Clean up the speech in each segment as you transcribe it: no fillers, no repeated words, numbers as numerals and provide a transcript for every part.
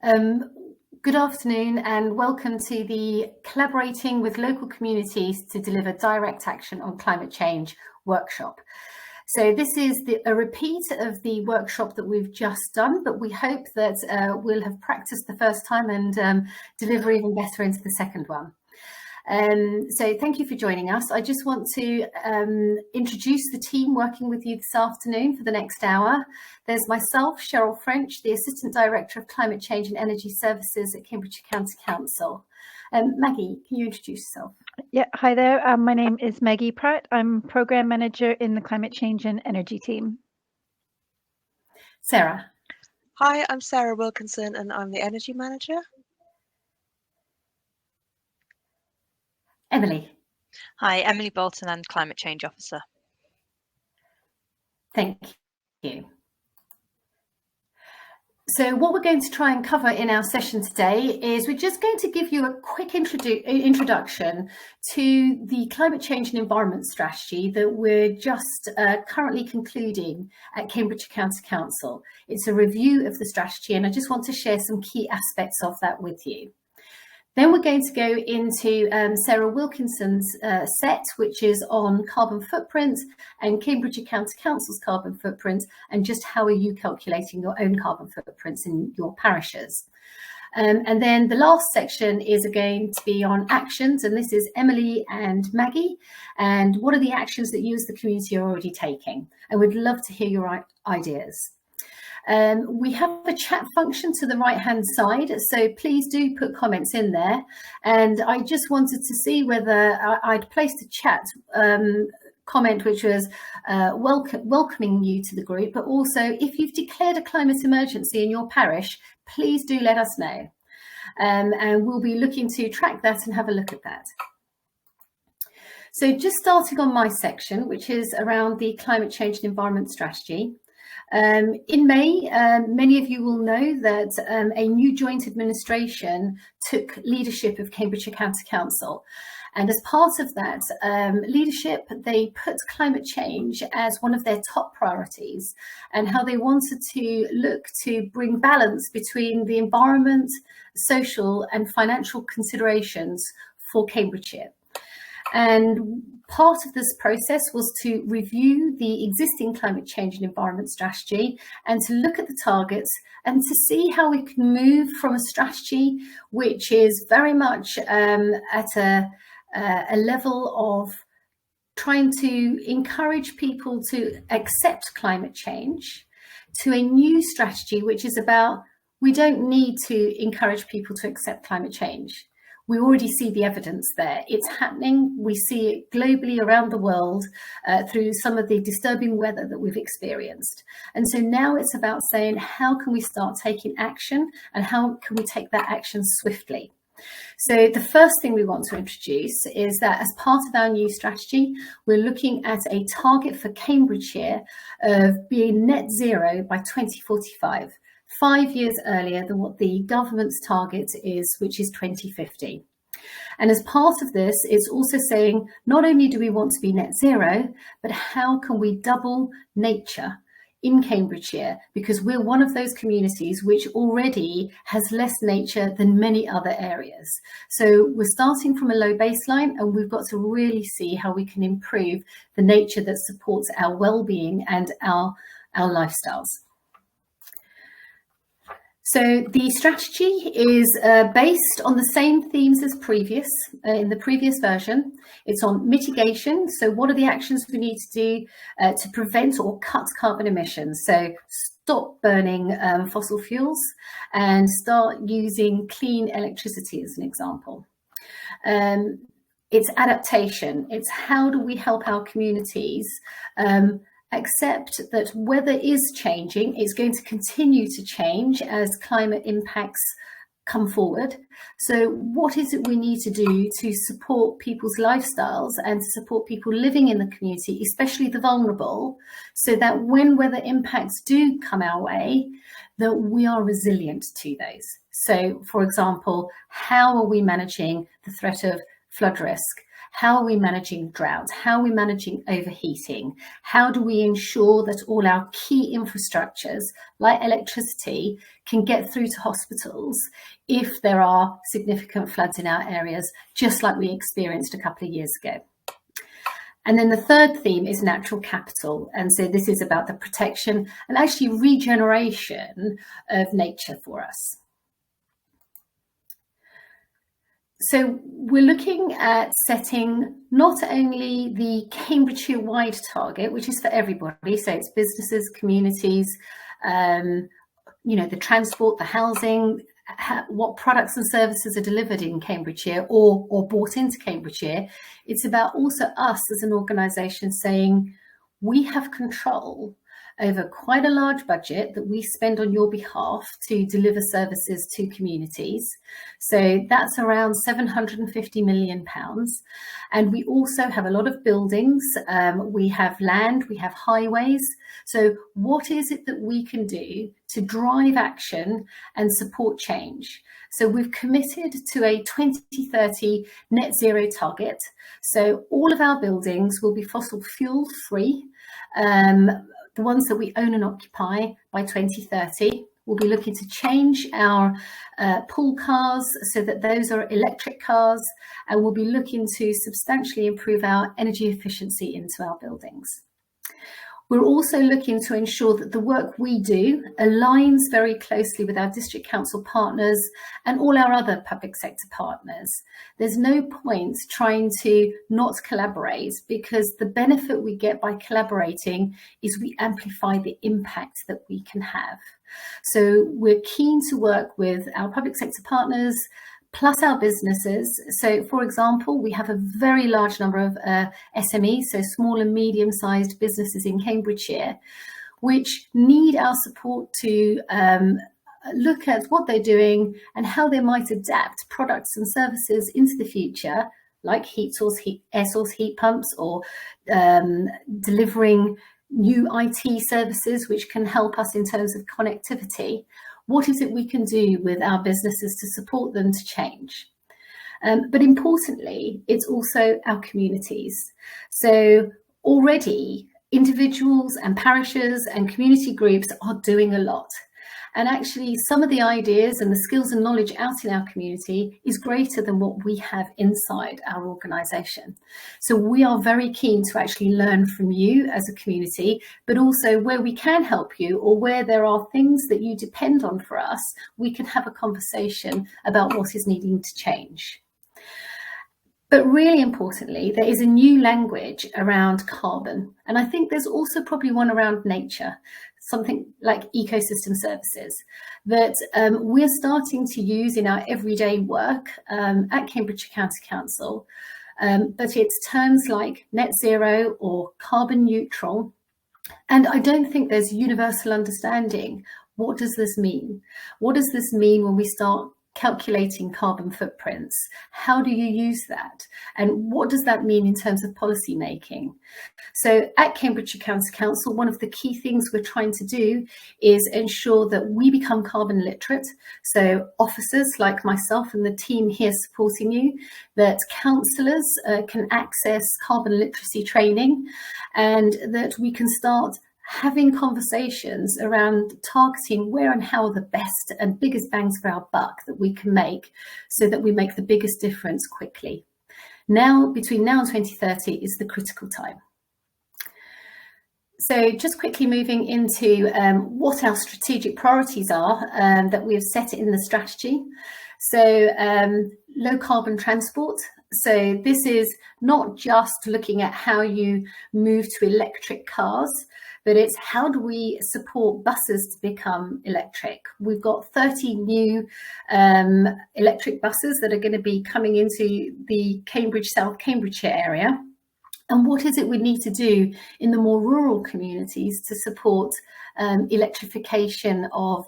Um, Good afternoon and welcome to the Collaborating with Local Communities to Deliver Direct Action on Climate Change workshop. So this is a repeat of the workshop that we've just done, but we hope that we'll have practiced the first time and deliver even better into the second one. So thank you for joining us. I just want to introduce the team working with you this afternoon for the next hour. There's myself, Cheryl French, the Assistant Director of Climate Change and Energy Services at Cambridgeshire County Council. Maggie, can you introduce yourself? Yeah, hi there. My name is Maggie Pratt. I'm Programme Manager in the Climate Change and Energy team. Sarah. Hi, I'm Sarah Wilkinson and I'm the Energy Manager. Emily. Hi, Emily Bolton and Climate Change Officer. Thank you. So what we're going to try and cover in our session today is we're just going to give you a quick introduction to the climate change and environment strategy that we're just currently concluding at Cambridgeshire County Council. It's a review of the strategy and I just want to share some key aspects of that with you. Then we're going to go into Sarah Wilkinson's set, which is on carbon footprint and Cambridgeshire County Council's carbon footprint, and just how are you calculating your own carbon footprints in your parishes. And then the last section is going to be on actions, and this is Emily and Maggie, and what are the actions that you as the community are already taking? And we'd love to hear your ideas. We have a chat function to the right hand side, so please do put comments in there. And I just wanted to see whether I'd placed a chat comment which was welcoming you to the group, but also if you've declared a climate emergency in your parish, please do let us know. And we'll be looking to track that and have a look at that. So just starting on my section, which is around the climate change and environment strategy. In May, many of you will know that a new joint administration took leadership of Cambridgeshire County Council. And as part of that leadership, they put climate change as one of their top priorities and how they wanted to look to bring balance between the environment, social and financial considerations for Cambridgeshire. And part of this process was to review the existing climate change and environment strategy and to look at the targets and to see how we can move from a strategy which is very much at a level of trying to encourage people to accept climate change to a new strategy which is about we don't need to encourage people to accept climate change. We already see the evidence there. It's happening. We see it globally around the world through some of the disturbing weather that we've experienced. And so now it's about saying, how can we start taking action and how can we take that action swiftly? So the first thing we want to introduce is that as part of our new strategy, we're looking at a target for Cambridgeshire of being net zero by 2045. 5 years earlier than what the government's target is, which is 2050. And as part of this, it's also saying, not only do we want to be net zero, but how can we double nature in Cambridgeshire? Because we're one of those communities which already has less nature than many other areas. So we're starting from a low baseline and we've got to really see how we can improve the nature that supports our well-being and our lifestyles. So the strategy is based on the same themes as in the previous version. It's on mitigation. So what are the actions we need to do to prevent or cut carbon emissions? So stop burning fossil fuels and start using clean electricity as an example. It's adaptation. It's how do we help our communities accept that weather is changing, it's going to continue to change as climate impacts come forward. So what is it we need to do to support people's lifestyles and to support people living in the community, especially the vulnerable, so that when weather impacts do come our way, that we are resilient to those. So, for example, how are we managing the threat of flood risk? How are we managing drought? How are we managing overheating? How do we ensure that all our key infrastructures, like electricity, can get through to hospitals if there are significant floods in our areas, just like we experienced a couple of years ago? And then the third theme is natural capital. And so this is about the protection and actually regeneration of nature for us. So we're looking at setting not only the Cambridgeshire-wide target, which is for everybody, so it's businesses, communities, the transport, the housing, what products and services are delivered in Cambridgeshire or brought into Cambridgeshire. It's about also us as an organisation saying we have control over quite a large budget that we spend on your behalf to deliver services to communities. So that's around £750 million. And we also have a lot of buildings, we have land, we have highways. So what is it that we can do to drive action and support change? So we've committed to a 2030 net zero target. So all of our buildings will be fossil fuel free. The ones that we own and occupy by 2030. We'll be looking to change our pool cars so that those are electric cars, and we'll be looking to substantially improve our energy efficiency into our buildings. We're also looking to ensure that the work we do aligns very closely with our district council partners and all our other public sector partners. There's no point trying to not collaborate, because the benefit we get by collaborating is we amplify the impact that we can have. So we're keen to work with our public sector partners, plus our businesses. So for example, we have a very large number of SMEs, so small and medium-sized businesses in Cambridgeshire, which need our support to look at what they're doing and how they might adapt products and services into the future, like air source heat pumps, or delivering new IT services which can help us in terms of connectivity. What is it we can do with our businesses to support them to change? But importantly, it's also our communities. So already individuals and parishes and community groups are doing a lot. And actually some of the ideas and the skills and knowledge out in our community is greater than what we have inside our organisation. So we are very keen to actually learn from you as a community, but also where we can help you or where there are things that you depend on for us, we can have a conversation about what is needing to change. But really importantly, there is a new language around carbon. And I think there's also probably one around nature, something like ecosystem services, that we're starting to use in our everyday work at Cambridgeshire County Council. But it's terms like net zero or carbon neutral. And I don't think there's universal understanding. What does this mean? What does this mean when we start calculating carbon footprints? How do you use that? And what does that mean in terms of policy making? So at Cambridgeshire County Council, one of the key things we're trying to do is ensure that we become carbon literate. So officers like myself and the team here supporting you, that councillors can access carbon literacy training, and that we can start having conversations around targeting where and how the best and biggest bangs for our buck that we can make, so that we make the biggest difference quickly. Now, between now and 2030 is the critical time. So just quickly moving into what our strategic priorities are that we have set in the strategy. So low carbon transport. So this is not just looking at how you move to electric cars, but it's how do we support buses to become electric. We've got 30 new electric buses that are going to be coming into the South Cambridgeshire area. And what is it we need to do in the more rural communities to support electrification of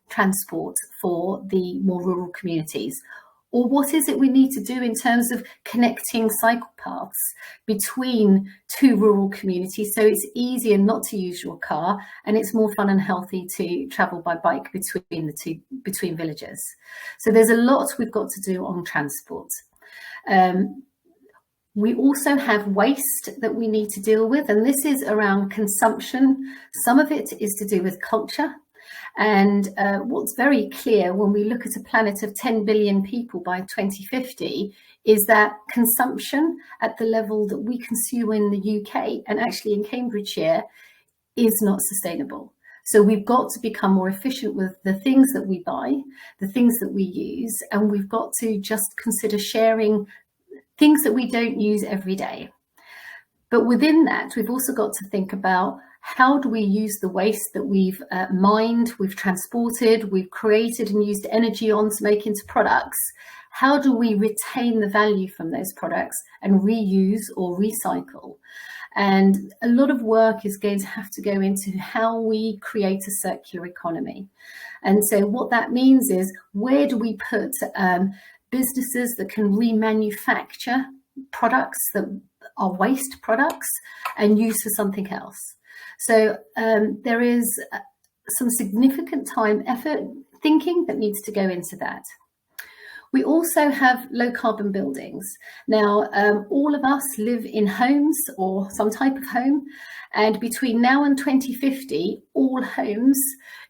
transport for the more rural communities? Or what is it we need to do in terms of connecting cycle paths between two rural communities, so it's easier not to use your car and it's more fun and healthy to travel by bike between villages? So there's a lot we've got to do on transport. We also have waste that we need to deal with, and this is around consumption. Some of it is to do with culture. And what's very clear when we look at a planet of 10 billion people by 2050 is that consumption at the level that we consume in the UK and actually in Cambridgeshire is not sustainable. So we've got to become more efficient with the things that we buy, the things that we use, and we've got to just consider sharing things that we don't use every day. But within that, we've also got to think about how do we use the waste that we've mined, we've transported, we've created and used energy on to make into products. How do we retain the value from those products and reuse or recycle? And a lot of work is going to have to go into how we create a circular economy. And so what that means is, where do we put businesses that can remanufacture products that are waste products and use for something else? So there is some significant time, effort, thinking that needs to go into that. We also have low carbon buildings. Now, all of us live in homes or some type of home, and between now and 2050, all homes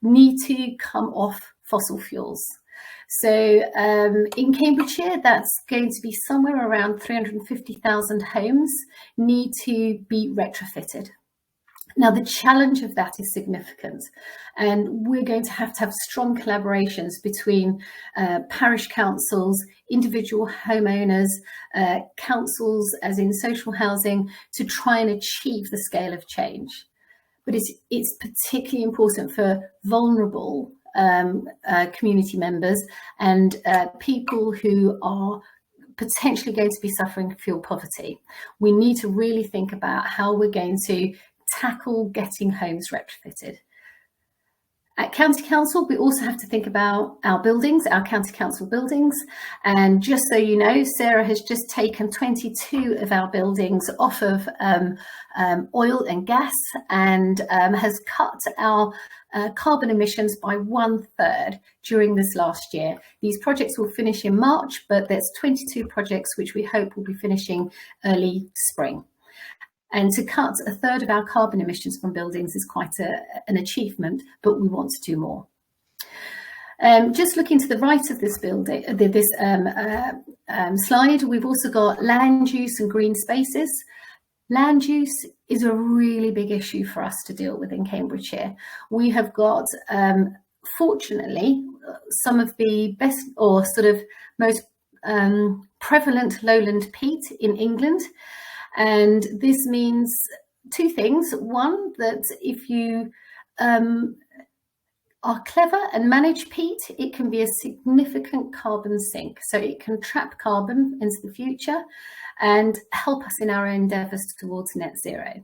need to come off fossil fuels. So in Cambridgeshire, that's going to be somewhere around 350,000 homes need to be retrofitted. Now, the challenge of that is significant, and we're going to have strong collaborations between parish councils, individual homeowners, councils as in social housing, to try and achieve the scale of change. But it's particularly important for vulnerable community members and people who are potentially going to be suffering fuel poverty. We need to really think about how we're going to tackle getting homes retrofitted. At County Council, we also have to think about our buildings, our County Council buildings. And just so you know, Sarah has just taken 22 of our buildings off of oil and gas, and has cut our carbon emissions by 1/3 during this last year. These projects will finish in March, but there's 22 projects which we hope will be finishing early spring. And to cut 1/3 of our carbon emissions from buildings is quite an achievement, but we want to do more. Just looking to the right of this building, slide, we've also got land use and green spaces. Land use is a really big issue for us to deal with in Cambridgeshire. We have got, fortunately, some of the best or sort of most prevalent lowland peat in England. And this means two things. One, that if you are clever and manage peat, it can be a significant carbon sink. So it can trap carbon into the future and help us in our endeavours towards net zero.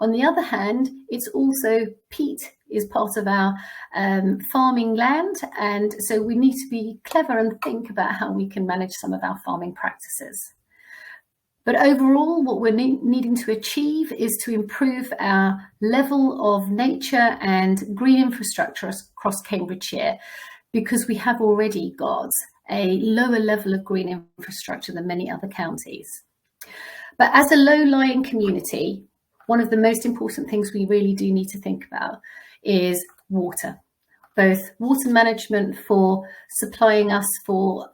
On the other hand, it's also peat is part of our farming land. And so we need to be clever and think about how we can manage some of our farming practices. But overall, what we're needing to achieve is to improve our level of nature and green infrastructure across Cambridgeshire, because we have already got a lower level of green infrastructure than many other counties. But as a low-lying community, one of the most important things we really do need to think about is water. Both water management for supplying us for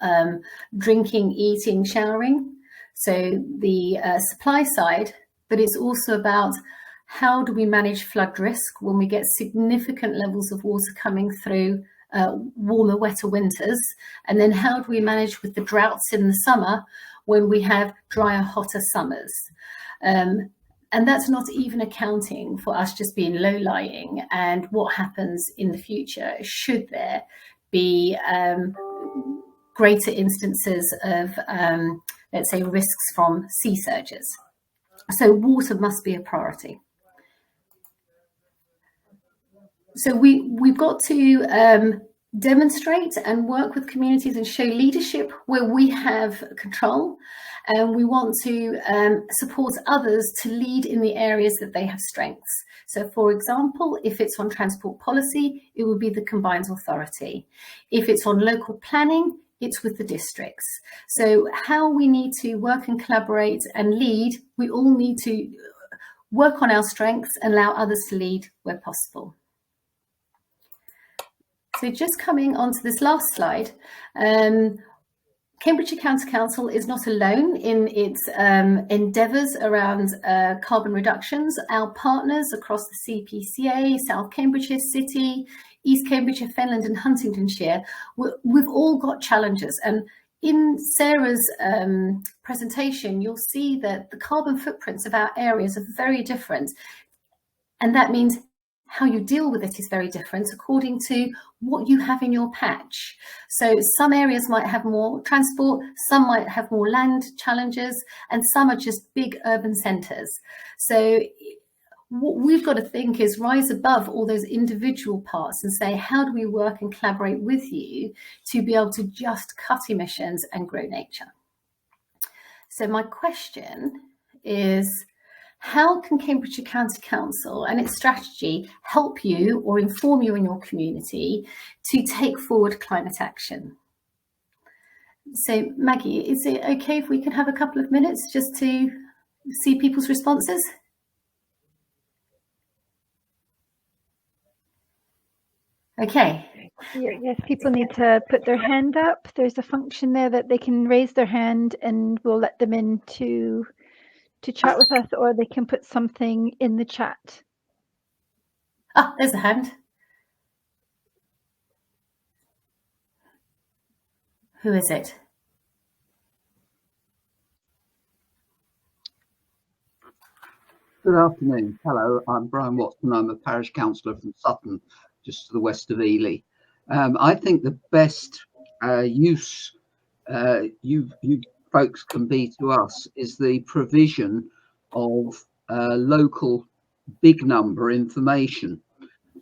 drinking, eating, showering. So the supply side, but it's also about how do we manage flood risk when we get significant levels of water coming through warmer, wetter winters, and then how do we manage with the droughts in the summer when we have drier, hotter summers. And that's not even accounting for us just being low-lying and what happens in the future should there be greater instances of let's say risks from sea surges. So water must be a priority. So we've got to demonstrate and work with communities and show leadership where we have control, and we want to support others to lead in the areas that they have strengths. So for example, if it's on transport policy, it would be the Combined Authority. If it's on local planning, it's with the districts. So how we need to work and collaborate and lead, we all need to work on our strengths and allow others to lead where possible. So just coming onto this last slide, Cambridgeshire County Council is not alone in its endeavours around carbon reductions. Our partners across the CPCA, South Cambridgeshire City, East Cambridgeshire, Fenland and Huntingdonshire, we've all got challenges. And in Sarah's presentation, you'll see that the carbon footprints of our areas are very different. And that means how you deal with it is very different according to what you have in your patch. So some areas might have more transport, some might have more land challenges, and some are just big urban centres. So what we've got to think is rise above all those individual parts and say, how do we work and collaborate with you to be able to just cut emissions and grow nature? So my question is, how can Cambridgeshire County Council and its strategy help you or inform you in your community to take forward climate action? So Maggie, is it okay if we can have a couple of minutes just to see people's responses? Okay. Yes, people need to put their hand up. There's a function there that they can raise their hand and we'll let them in to chat with us, or they can put something in the chat. Ah, there's a hand. Who is it? Good afternoon. Hello, I'm Brian Watson. I'm a parish councillor from Sutton, just to the west of Ely. I think the best use you folks can be to us is the provision of local big number information.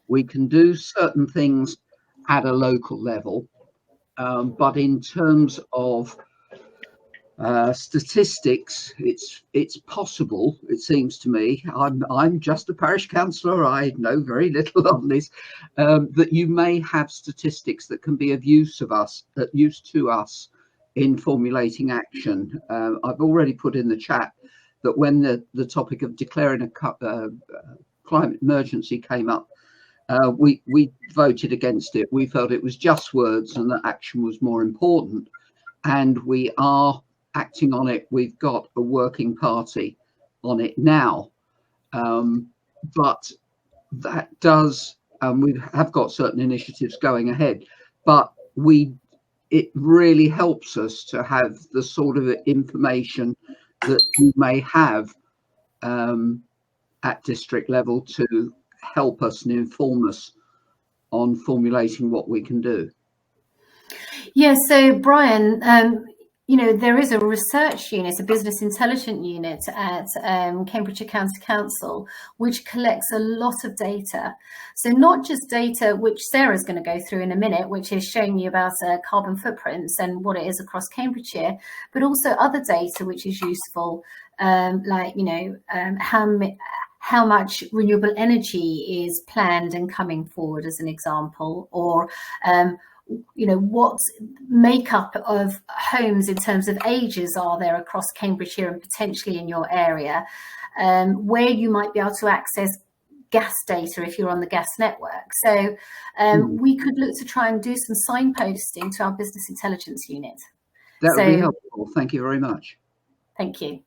We can do certain things at a local level, but in terms of statistics, it's possible, it seems to me, I'm just a parish councillor, I know very little on this, that you may have statistics that can be of use to us in formulating action. I've already put in the chat that when the topic of declaring a climate emergency came up, we voted against it. We felt it was just words and that action was more important, and we are acting on it. We've got a working party on it now, but that does, we have got certain initiatives going ahead, but it really helps us to have the sort of information that you may have at district level to help us and inform us on formulating what we can do. Yeah, so Brian, you know, there is a research unit, a business intelligence unit at Cambridgeshire County Council, which collects a lot of data. So not just data, which Sarah's going to go through in a minute, which is showing you about carbon footprints and what it is across Cambridgeshire, but also other data, which is useful, like, you know, how much renewable energy is planned and coming forward, as an example, or you know, what makeup of homes in terms of ages are there across Cambridgeshire and potentially in your area, where you might be able to access gas data if you're on the gas network. So we could look to try and do some signposting to our business intelligence unit. That would be helpful. Thank you very much. Thank you.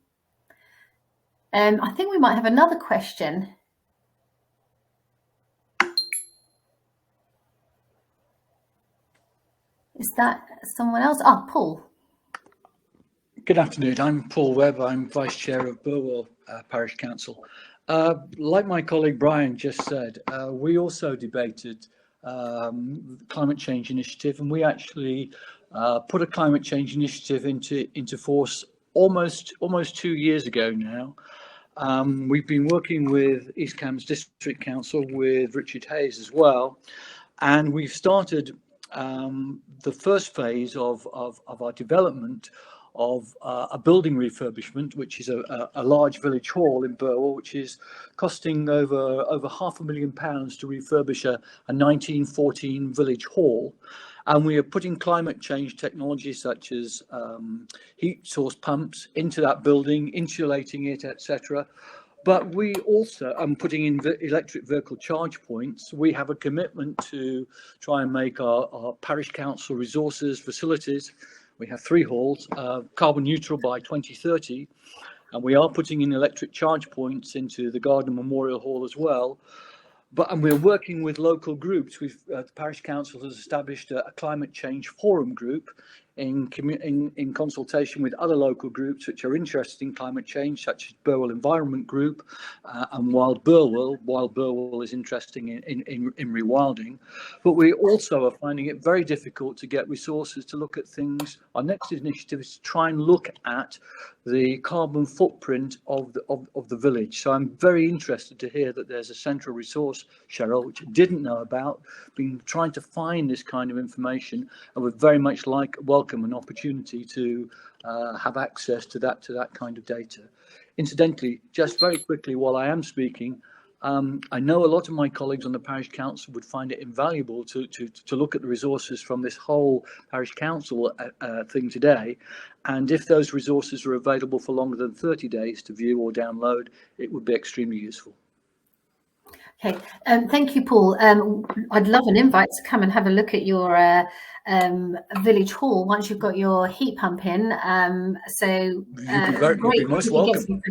I think we might have another question. Is that someone else? Oh, Paul. Good afternoon. I'm Paul Webb. I'm Vice Chair of Burwell Parish Council. Like my colleague Brian just said, we also debated climate change initiative, and we actually put a climate change initiative into force almost 2 years ago now. We've been working with East Cambs District Council with Richard Hayes as well, and we've started the first phase of our development of a building refurbishment, which is a large village hall in Burwell, which is costing over £500,000 to refurbish a 1914 village hall. And we are putting climate change technology such as heat source pumps into that building, insulating it, etc. But we also, putting in electric vehicle charge points. We have a commitment to try and make our parish council resources, facilities, we have 3 halls, carbon neutral by 2030. And we are putting in electric charge points into the Garden Memorial Hall as well. And we're working with local groups. The parish council has established a climate change forum group in consultation with other local groups which are interested in climate change, such as Burwell Environment Group and Wild Burwell. Wild Burwell is interested in rewilding. But we also are finding it very difficult to get resources to look at things. Our next initiative is to try and look at the carbon footprint of the village. So I'm very interested to hear that there's a central resource, Cheryl, which I didn't know about, been trying to find this kind of information, and would very much welcome an opportunity to have access to that kind of data. Incidentally, just very quickly while I am speaking, I know a lot of my colleagues on the parish council would find it invaluable to look at the resources from this whole parish council thing today. And if those resources are available for longer than 30 days to view or download, it would be extremely useful. Okay, thank you, Paul. I'd love an invite to come and have a look at your village hall once you've got your heat pump in. You'd be most welcome.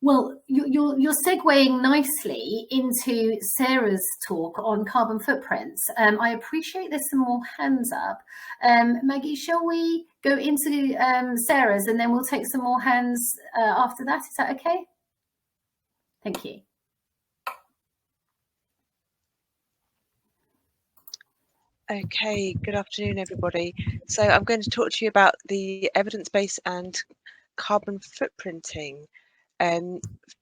Well, you're segueing nicely into Sarah's talk on carbon footprints. I appreciate there's some more hands up. Maggie, shall we go into Sarah's and then we'll take some more hands after that? Is that okay? Thank you. Okay, good afternoon, everybody. So I'm going to talk to you about the evidence base and carbon footprinting.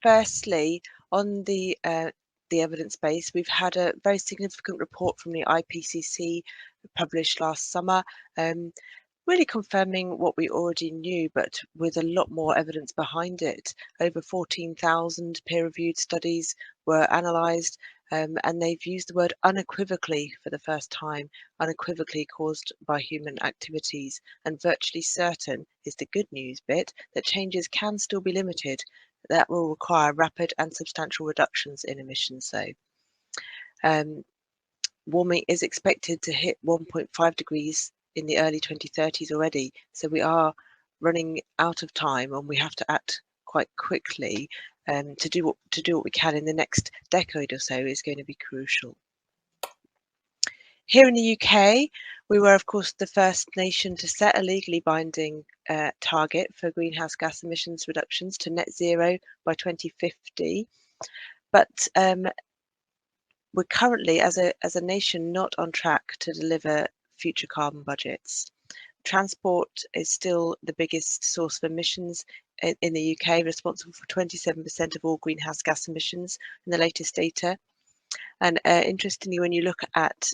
Firstly, on the evidence base, we've had a very significant report from the IPCC published last summer, really confirming what we already knew, but with a lot more evidence behind it. Over 14,000 peer-reviewed studies were analysed, and they've used the word unequivocally for the first time, unequivocally caused by human activities, and virtually certain is the good news bit that changes can still be limited. That will require rapid and substantial reductions in emissions though. Warming is expected to hit 1.5 degrees in the early 2030s already, so we are running out of time and we have to act quite quickly. To do what we can in the next decade or so is going to be crucial. Here in the UK, we were of course the first nation to set a legally binding target for greenhouse gas emissions reductions to net zero by 2050, but we're currently as a nation not on track to deliver future carbon budgets. Transport is still the biggest source of emissions in the UK, responsible for 27% of all greenhouse gas emissions in the latest data. And interestingly, when you look at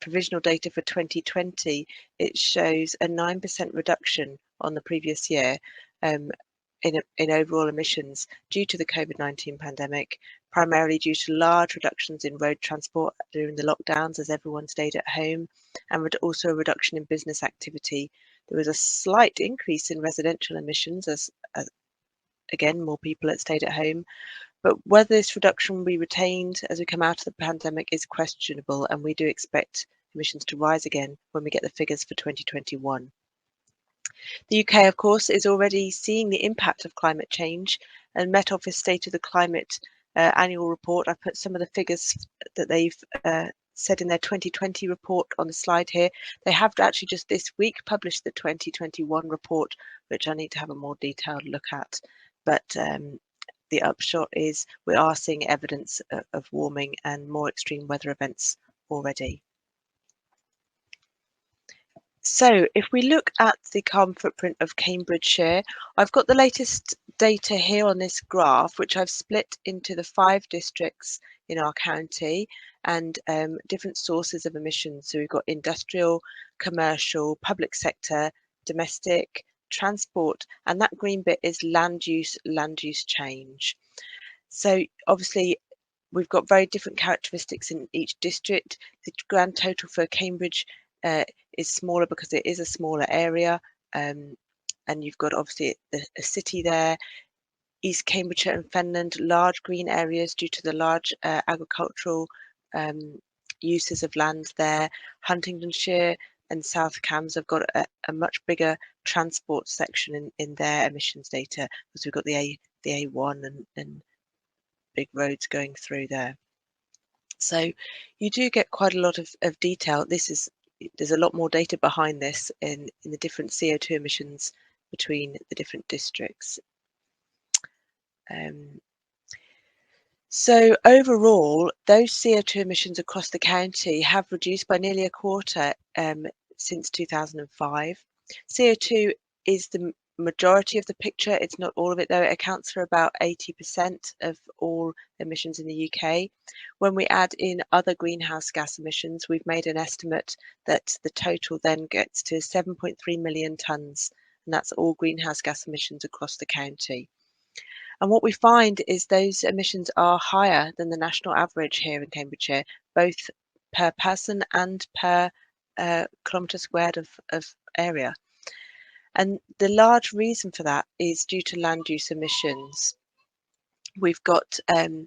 provisional data for 2020, it shows a 9% reduction on the previous year in overall emissions due to the COVID-19 pandemic, primarily due to large reductions in road transport during the lockdowns as everyone stayed at home, and also a reduction in business activity. There was a slight increase in residential emissions as again, more people had stayed at home. But whether this reduction will be retained as we come out of the pandemic is questionable, and we do expect emissions to rise again when we get the figures for 2021. The UK, of course, is already seeing the impact of climate change, and Met Office State of the Climate annual report. I put some of the figures that they've said in their 2020 report on the slide here. They have actually just this week published the 2021 report, which I need to have a more detailed look at. But the upshot is we are seeing evidence of warming and more extreme weather events already. So if we look at the carbon footprint of Cambridgeshire, I've got the latest data here on this graph, which I've split into the 5 districts in our county and different sources of emissions. So we've got industrial, commercial, public sector, domestic, transport, and that green bit is land use change. So obviously We've got very different characteristics in each district. The grand total for Cambridge is smaller because it is a smaller area, and you've got obviously a city there. East Cambridgeshire and Fenland, large green areas due to the large agricultural uses of land there. Huntingdonshire and South Cambs have got a much bigger transport section in their emissions data, because we've got the A1 and big roads going through there. So you do get quite a lot of detail. There's a lot more data behind this in the different CO2 emissions between the different districts. So overall, those CO2 emissions across the county have reduced by nearly a quarter since 2005. CO2 is the majority of the picture. It's not all of it, though. It accounts for about 80% of all emissions in the UK. When we add in other greenhouse gas emissions, we've made an estimate that the total then gets to 7.3 million tonnes, and that's all greenhouse gas emissions across the county. And what we find is those emissions are higher than the national average here in Cambridgeshire, both per person and per kilometre squared of area. And the large reason for that is due to land use emissions. We've got a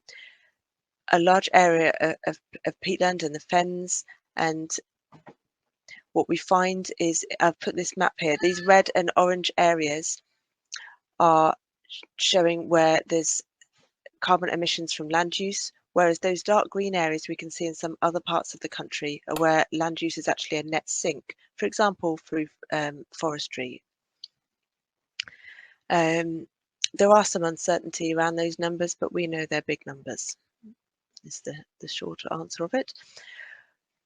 large area of peatland and the fens, and what we find is, I've put this map here, these red and orange areas are showing where there's carbon emissions from land use, whereas those dark green areas we can see in some other parts of the country are where land use is actually a net sink, for example through forestry. There are some uncertainty around those numbers, but we know they're big numbers, is the shorter answer of it.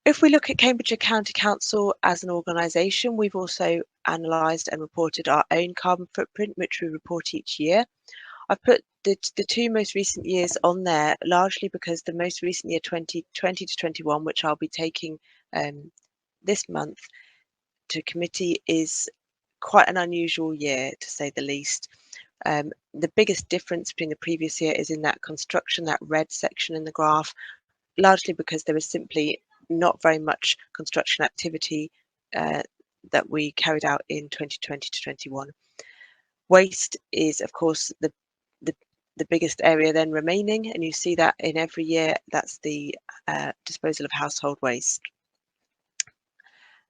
If we look at Cambridgeshire County Council as an organisation, we've also analysed and reported our own carbon footprint, which we report each year. I've put the two most recent years on there, largely because the most recent year, 2020 to 21, which I'll be taking this month to committee, is quite an unusual year, to say the least. The biggest difference between the previous year is in that construction, that red section in the graph, largely because there is simply not very much construction activity that we carried out in 2020 to 21. Waste is, of course, the biggest area then remaining, and you see that in every year. That's the disposal of household waste.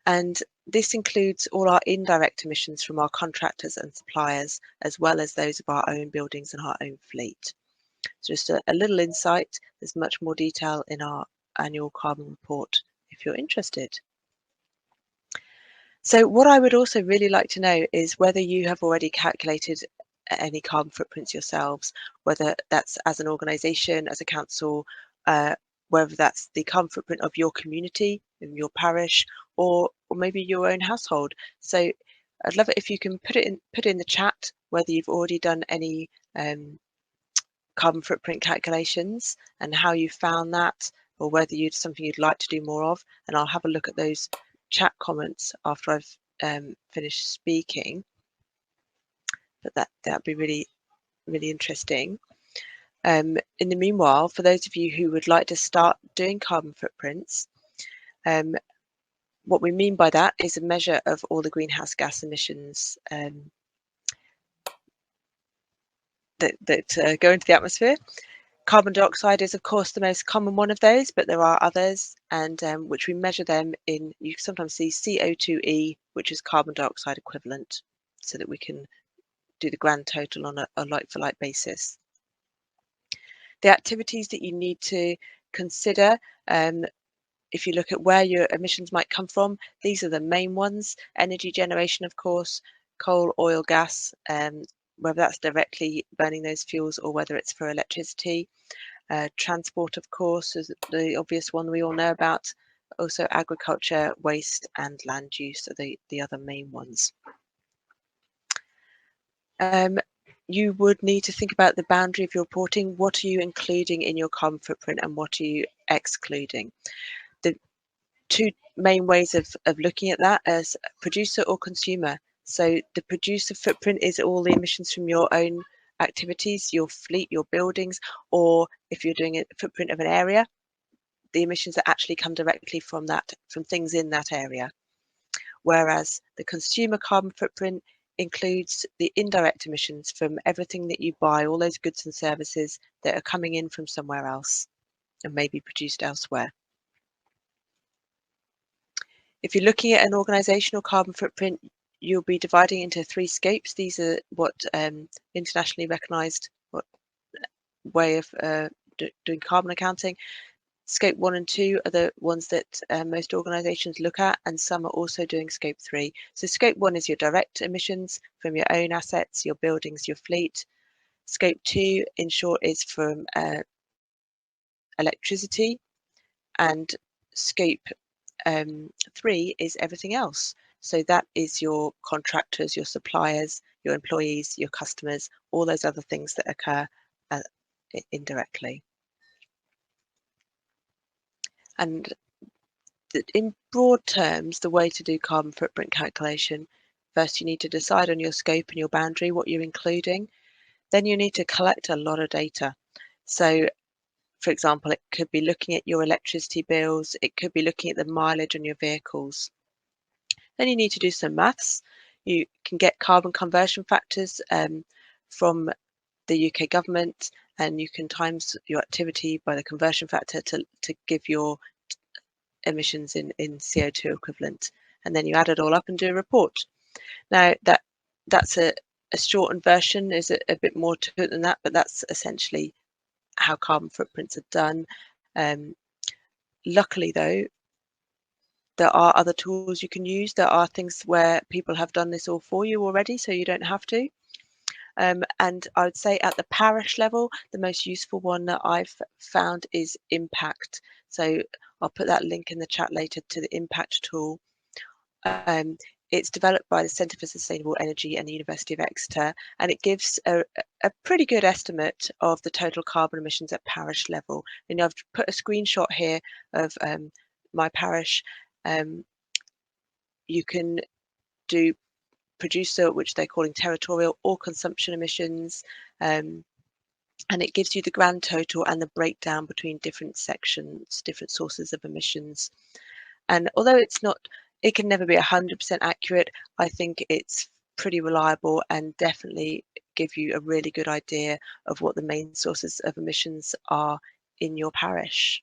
And this includes all our indirect emissions from our contractors and suppliers, as well as those of our own buildings and our own fleet. So just a little insight. There's much more detail in our annual carbon report if you're interested. So what I would also really like to know is whether you have already calculated any carbon footprints yourselves, whether that's as an organisation, as a council, whether that's the carbon footprint of your community, in your parish, or maybe your own household. So I'd love it if you can put it in the chat whether you've already done any carbon footprint calculations and how you found that, or whether something you'd like to do more of. And I'll have a look at those chat comments after I've finished speaking. But that'd be really, really interesting. In the meanwhile, for those of you who would like to start doing carbon footprints, what we mean by that is a measure of all the greenhouse gas emissions that go into the atmosphere. Carbon dioxide is, of course, the most common one of those, but there are others, and which we measure them in. You sometimes see CO2e, which is carbon dioxide equivalent, so that we can do the grand total on a like-for-like basis. The activities that you need to consider, if you look at where your emissions might come from, these are the main ones. Energy generation, of course, coal, oil, gas, whether that's directly burning those fuels or whether it's for electricity. Transport, of course, is the obvious one we all know about. Also agriculture, waste and land use are the other main ones. You would need to think about the boundary of your reporting. What are you including in your carbon footprint and what are you excluding? The two main ways of looking at that as producer or consumer. So the producer footprint is all the emissions from your own activities, your fleet, your buildings, or if you're doing a footprint of an area, the emissions that actually come directly from things in that area. Whereas the consumer carbon footprint includes the indirect emissions from everything that you buy, all those goods and services that are coming in from somewhere else and maybe produced elsewhere. If you're looking at an organizational carbon footprint, you'll be dividing into 3 scopes. These are what internationally recognized way of doing carbon accounting. Scope 1 and 2 are the ones that most organizations look at, and some are also doing scope 3. So scope 1 is your direct emissions from your own assets, your buildings, your fleet. Scope 2, in short, is from electricity, and scope 3 is everything else. So that is your contractors, your suppliers, your employees, your customers, all those other things that occur indirectly. And in broad terms, the way to do carbon footprint calculation, first you need to decide on your scope and your boundary, what you're including. Then you need to collect a lot of data. So, for example, it could be looking at your electricity bills, it could be looking at the mileage on your vehicles. Then you need to do some maths. You can get carbon conversion factors from the UK government, and you can times your activity by the conversion factor to give your emissions in CO2 equivalent, and then you add it all up and do a report. Now that's a shortened version. Is a bit more to it than that, but that's essentially how carbon footprints are done. Luckily though, there are other tools you can use. There are things where people have done this all for you already, so you don't have to. And I would say at the parish level, the most useful one that I've found is Impact. So I'll put that link in the chat later to the Impact tool. It's developed by the Centre for Sustainable Energy and the University of Exeter, and it gives a pretty good estimate of the total carbon emissions at parish level. And I've put a screenshot here of my parish. You can do producer, which they're calling territorial, or consumption emissions, and it gives you the grand total and the breakdown between different sections, different sources of emissions. And although it can never be 100% accurate, I think it's pretty reliable and definitely give you a really good idea of what the main sources of emissions are in your parish.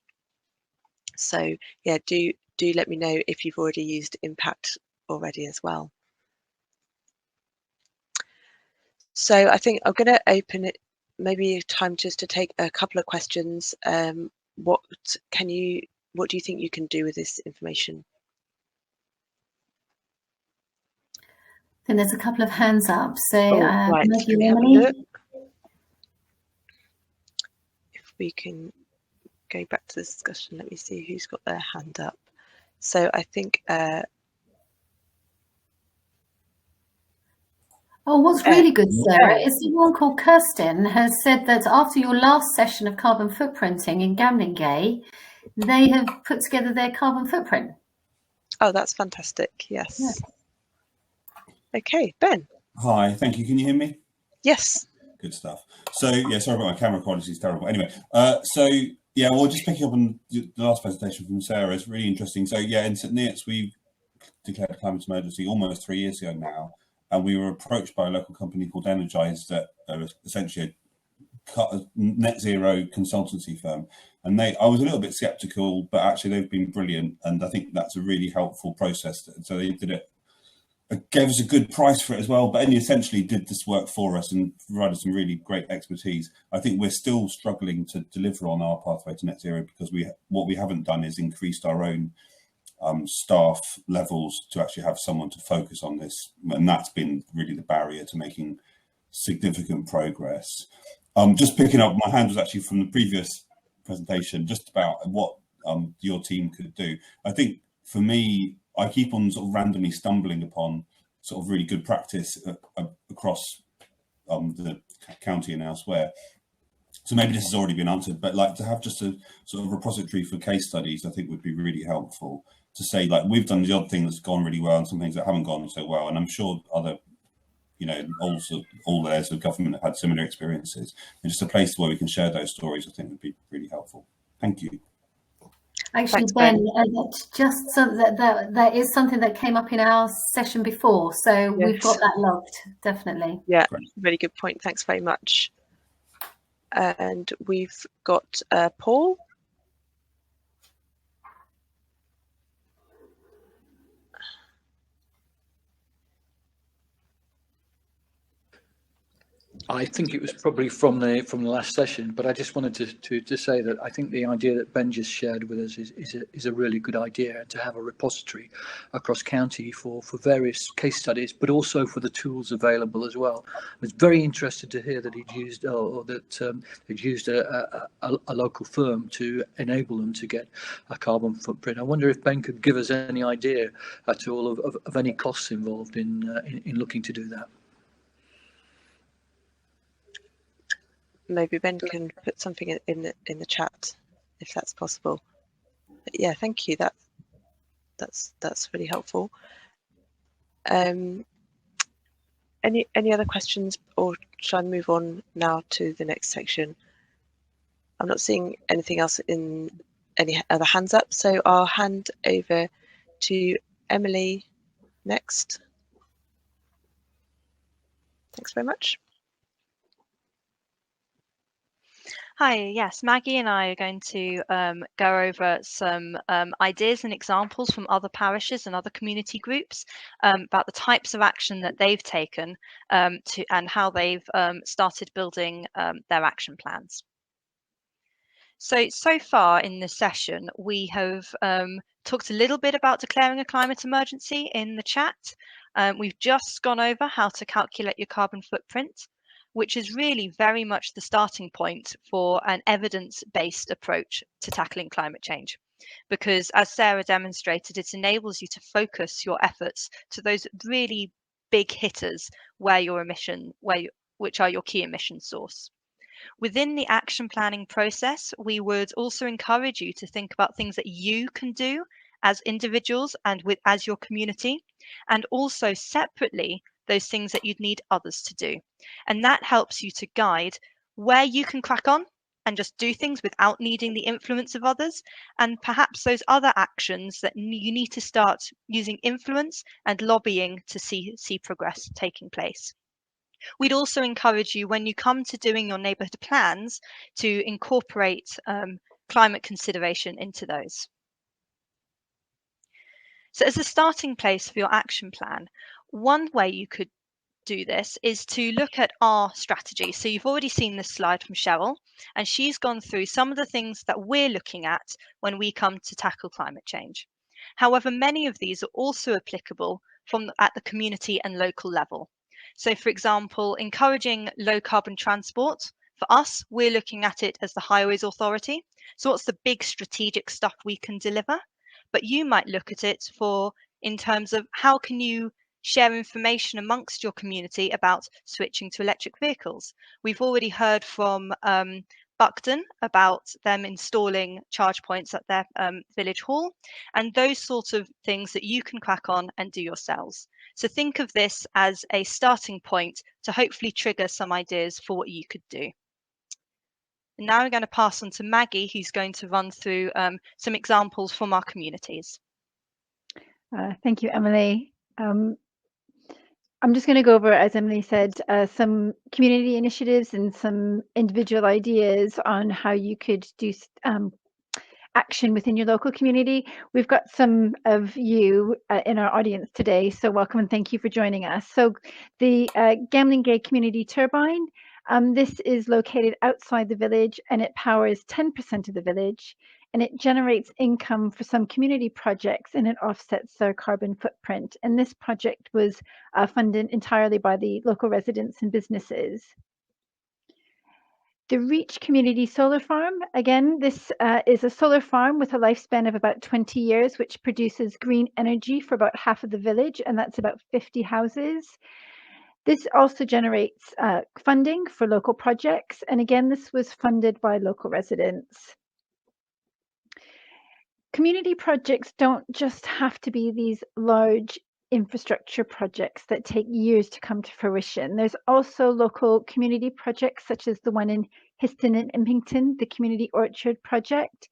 So yeah, do let me know if you've already used Impact already as well. So I think I'm going to open it, maybe time just to take a couple of questions. What do you think you can do with this information? Then there's a couple of hands up. So right, Maggie, let me have a look. If we can go back to the discussion, let me see who's got their hand up. So I think what's really good, Sarah, is someone called Kirsten has said that after your last session of carbon footprinting in Gamlingay, they have put together their carbon footprint. Oh, that's fantastic. Yes. Yeah. Okay, Ben. Hi, thank you. Can you hear me? Yes. Good stuff. So yeah, sorry about my camera quality, is terrible. Anyway, so yeah, well, just picking up on the last presentation from Sarah, it's really interesting. So yeah, in St Neots, we declared a climate emergency almost 3 years ago now, and we were approached by a local company called Energize that are essentially a net zero consultancy firm. And I was a little bit skeptical, but actually they've been brilliant, and I think that's a really helpful process. So they did it. Gave us a good price for it as well, but only essentially did this work for us and provided some really great expertise. I think we're still struggling to deliver on our pathway to net zero because what we haven't done is increased our own staff levels to actually have someone to focus on this, and that's been really the barrier to making significant progress. Just picking up, my hand was actually from the previous presentation, just about what your team could do. I think for me, I keep on sort of randomly stumbling upon sort of really good practice across the county and elsewhere. So maybe this has already been answered, but like to have just a sort of repository for case studies, I think would be really helpful to say, like, we've done the odd thing that's gone really well and some things that haven't gone so well. And I'm sure other you know, all layers of government have had similar experiences, and just a place where we can share those stories, I think would be really helpful. Thank you. Actually, Thanks, Ben, just so that is something that came up in our session before, so we've got that logged, definitely. Yeah, Great. really good point. Thanks very much. And we've got Paul. I think it was probably from the last session, but I just wanted to say that I think the idea that Ben just shared with us is a really good idea, to have a repository across county for various case studies, but also for the tools available as well. I was very interested to hear that he'd used they'd used a local firm to enable them to get a carbon footprint. I wonder if Ben could give us any idea at all of any costs involved in looking to do that. Maybe Ben can put something in the chat if that's possible. But yeah, thank you. That's really helpful. Any other questions, or shall I move on now to the next section? I'm not seeing anything else in any other hands up, so I'll hand over to Emily next. Thanks very much. Hi, yes, Maggie and I are going to go over some ideas and examples from other parishes and other community groups about the types of action that they've taken and how they've started building their action plans. So far in this session, we have talked a little bit about declaring a climate emergency in the chat. We've just gone over how to calculate your carbon footprint, which is really very much the starting point for an evidence-based approach to tackling climate change. Because as Sarah demonstrated, it enables you to focus your efforts to those really big hitters which are your key emission source. Within the action planning process, we would also encourage you to think about things that you can do as individuals and as your community, and also separately those things that you'd need others to do. And that helps you to guide where you can crack on and just do things without needing the influence of others, and perhaps those other actions that you need to start using influence and lobbying to see progress taking place. We'd also encourage you, when you come to doing your neighbourhood plans, to incorporate climate consideration into those. So as a starting place for your action plan, one way you could do this is to look at our strategy. So you've already seen this slide from Cheryl, and she's gone through some of the things that we're looking at when we come to tackle climate change. However, many of these are also applicable at the community and local level. So for example, encouraging low carbon transport. For us, we're looking at it as the Highways Authority. So what's the big strategic stuff we can deliver? But you might look at it in terms of how can you share information amongst your community about switching to electric vehicles. We've already heard from Buckden about them installing charge points at their village hall, and those sorts of things that you can crack on and do yourselves. So think of this as a starting point to hopefully trigger some ideas for what you could do. And now I'm going to pass on to Maggie, who's going to run through some examples from our communities. Thank you, Emily. I'm just going to go over, as Emily said, some community initiatives and some individual ideas on how you could do action within your local community. We've got some of you in our audience today, so welcome and thank you for joining us. So the Gamlingay Community Turbine, this is located outside the village and it powers 10% of the village, and it generates income for some community projects and it offsets their carbon footprint. And this project was funded entirely by the local residents and businesses. The Reach Community Solar Farm, again, this is a solar farm with a lifespan of about 20 years, which produces green energy for about half of the village, and that's about 50 houses. This also generates funding for local projects, and again, this was funded by local residents. Community projects don't just have to be these large infrastructure projects that take years to come to fruition. There's also local community projects such as the one in Histon and Impington, the Community Orchard Project.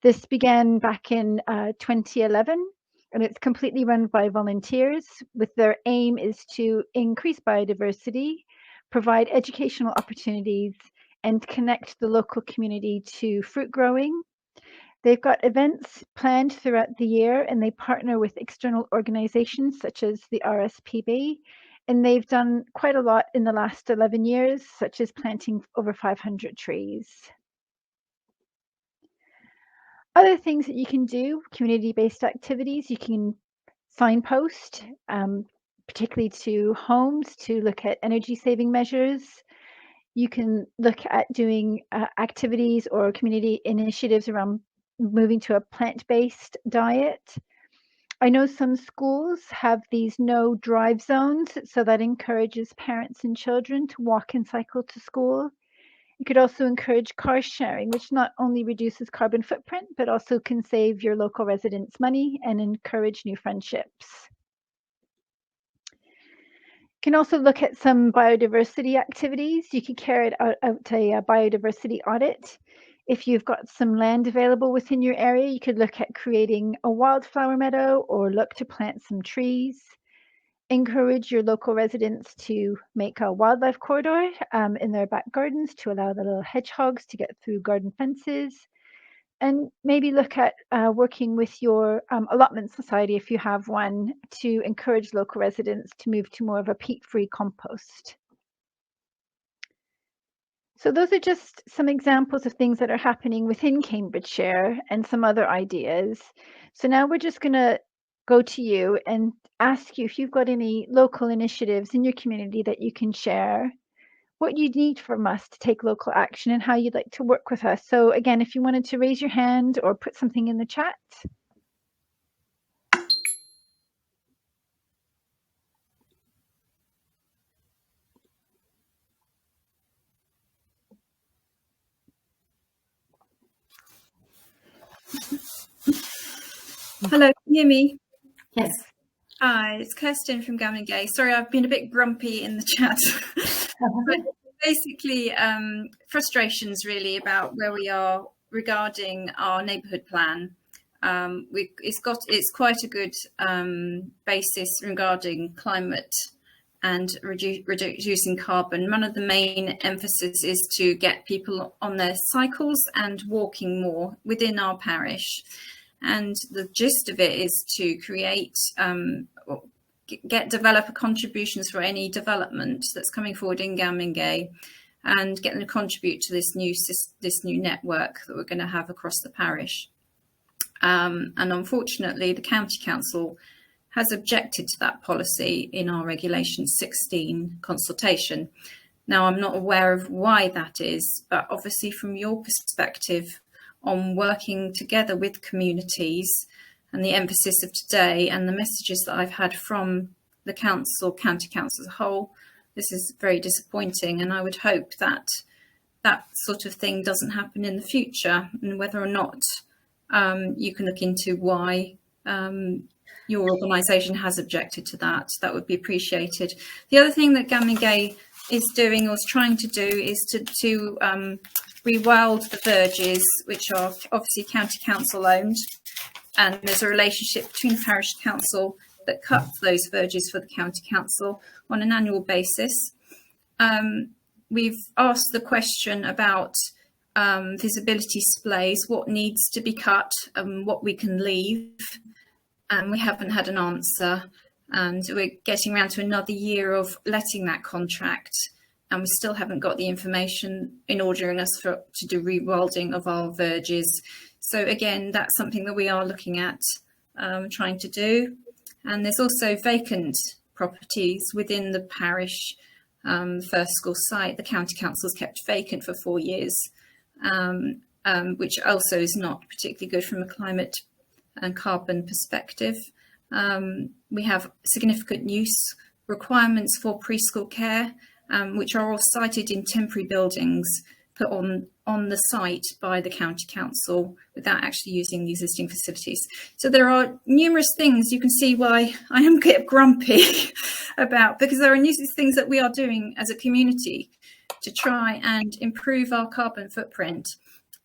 This began back in 2011, and it's completely run by volunteers with their aim is to increase biodiversity, provide educational opportunities, and connect the local community to fruit growing. They've got events planned throughout the year, and they partner with external organizations such as the RSPB, and they've done quite a lot in the last 11 years, such as planting over 500 trees. Other things that you can do, community-based activities, you can signpost, particularly to homes, to look at energy saving measures. You can look at doing activities or community initiatives around moving to a plant-based diet. I know some schools have these no drive zones, so that encourages parents and children to walk and cycle to school. You could also encourage car sharing, which not only reduces carbon footprint, but also can save your local residents money and encourage new friendships. You can also look at some biodiversity activities. You could carry out a biodiversity audit. If you've got some land available within your area, you could look at creating a wildflower meadow or look to plant some trees. Encourage your local residents to make a wildlife corridor in their back gardens to allow the little hedgehogs to get through garden fences. And maybe look at working with your allotment society, if you have one, to encourage local residents to move to more of a peat-free compost. So those are just some examples of things that are happening within Cambridgeshire and some other ideas. So now we're just going to go to you and ask you if you've got any local initiatives in your community that you can share, what you need from us to take local action, and how you'd like to work with us. So again, if you wanted to raise your hand or put something in the chat. Hello, can you hear me? Yes. Hi, it's Kirsten from Gay. Sorry, I've been a bit grumpy in the chat. But basically, frustrations really about where we are regarding our neighbourhood plan. It's quite a good basis regarding climate and reducing carbon. One of the main emphasis is to get people on their cycles and walking more within our parish. And the gist of it is to create, get developer contributions for any development that's coming forward in Gamingay, and get them to contribute to this new network that we're going to have across the parish. And unfortunately, the County Council has objected to that policy in our Regulation 16 consultation. Now, I'm not aware of why that is, but obviously from your perspective, on working together with communities and the emphasis of today and the messages that I've had from the council, county council as a whole, this is very disappointing, and I would hope that that sort of thing doesn't happen in the future, and whether or not you can look into why your organisation has objected to that. That would be appreciated. The other thing that Gamingay is doing or is trying to do is to rewild the verges, which are obviously county council owned, and there's a relationship between the parish council that cuts those verges for the county council on an annual basis. We've asked the question about visibility splays, what needs to be cut and what we can leave, and we haven't had an answer, and we're getting around to another year of letting that contract, and we still haven't got the information in ordering us to do rewilding of our verges. So again, that's something that we are looking at trying to do. And there's also vacant properties within the parish. First school site, the county council's kept vacant for 4 years, which also is not particularly good from a climate and carbon perspective. We have significant use requirements for preschool care, which are all cited in temporary buildings put on the site by the county council without actually using the existing facilities. So there are numerous things. You can see why I am a bit grumpy about, because there are numerous things that we are doing as a community to try and improve our carbon footprint,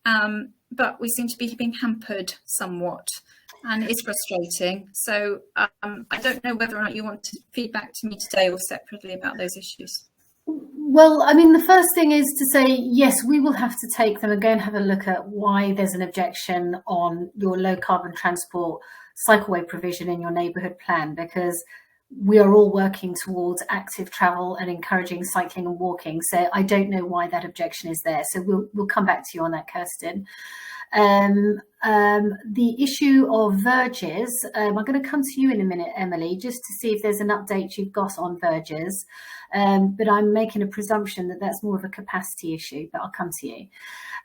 but we seem to be being hampered somewhat, and it's frustrating. So I don't know whether or not you want to feedback to me today or separately about those issues. Well, I mean, the first thing is to say, yes, we will have to take them and go and have a look at why there's an objection on your low carbon transport cycleway provision in your neighbourhood plan, because we are all working towards active travel and encouraging cycling and walking. So I don't know why that objection is there. So we'll come back to you on that, Kirsten. The issue of verges, I'm going to come to you in a minute, Emily, just to see if there's an update you've got on verges. But I'm making a presumption that that's more of a capacity issue, but I'll come to you.